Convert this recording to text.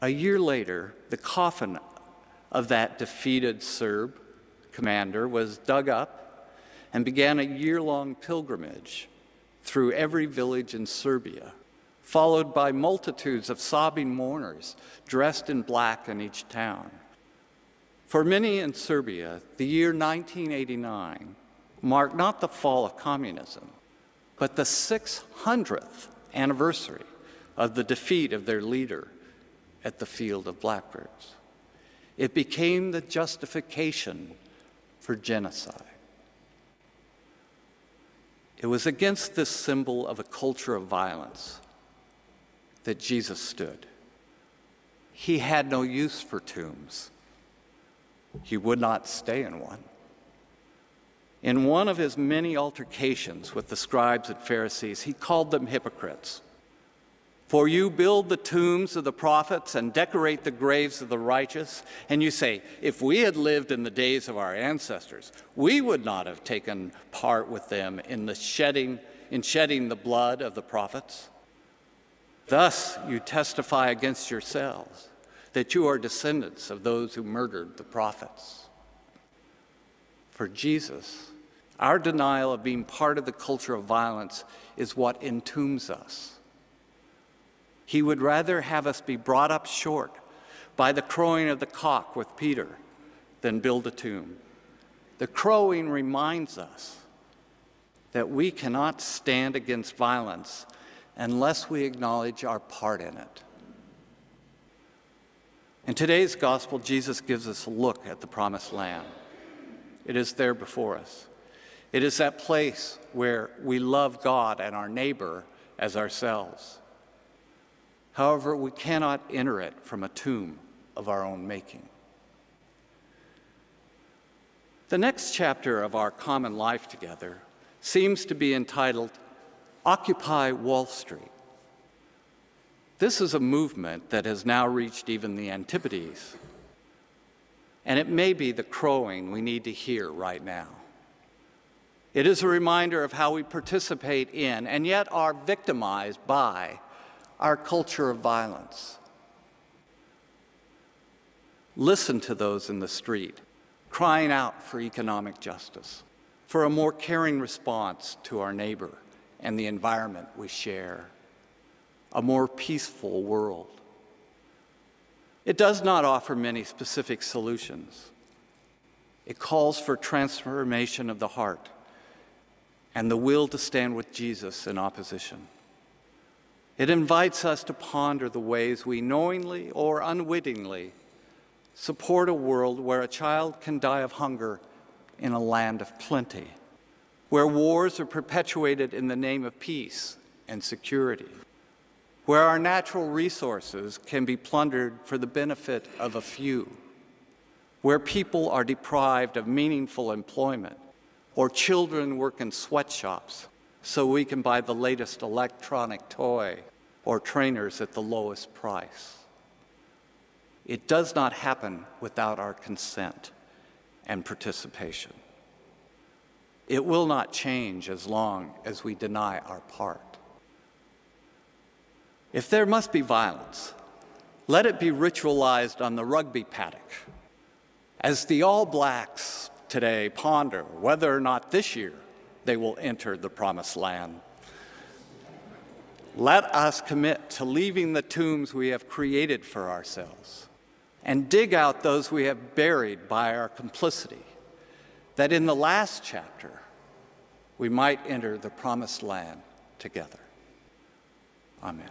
A year later, the coffin of that defeated Serb commander was dug up and began a year-long pilgrimage through every village in Serbia, followed by multitudes of sobbing mourners dressed in black in each town. For many in Serbia, the year 1989 marked not the fall of communism, but the 600th anniversary of the defeat of their leader at the Field of Blackbirds. It became the justification for genocide. It was against this symbol of a culture of violence that Jesus stood. He had no use for tombs. He would not stay in one. In one of his many altercations with the scribes and Pharisees, he called them hypocrites. For you build the tombs of the prophets and decorate the graves of the righteous, and you say, if we had lived in the days of our ancestors, we would not have taken part with them in shedding the blood of the prophets. Thus you testify against yourselves that you are descendants of those who murdered the prophets. For Jesus, our denial of being part of the culture of violence is what entombs us. He would rather have us be brought up short by the crowing of the cock with Peter than build a tomb. The crowing reminds us that we cannot stand against violence unless we acknowledge our part in it. In today's gospel, Jesus gives us a look at the promised land. It is there before us. It is that place where we love God and our neighbor as ourselves. However, we cannot enter it from a tomb of our own making. The next chapter of our common life together seems to be entitled Occupy Wall Street. This is a movement that has now reached even the Antipodes, and it may be the crowing we need to hear right now. It is a reminder of how we participate in and yet are victimized by our culture of violence. Listen to those in the street crying out for economic justice, for a more caring response to our neighbor and the environment we share, a more peaceful world. It does not offer many specific solutions. It calls for transformation of the heart and the will to stand with Jesus in opposition. It invites us to ponder the ways we knowingly or unwittingly support a world where a child can die of hunger in a land of plenty, where wars are perpetuated in the name of peace and security, where our natural resources can be plundered for the benefit of a few, where people are deprived of meaningful employment, or children work in sweatshops so we can buy the latest electronic toy or trainers at the lowest price. It does not happen without our consent and participation. It will not change as long as we deny our part. If there must be violence, let it be ritualized on the rugby paddock, as the All Blacks today ponder whether or not this year they will enter the promised land. Let us commit to leaving the tombs we have created for ourselves and dig out those we have buried by our complicity, that in the last chapter we might enter the promised land together. Amen.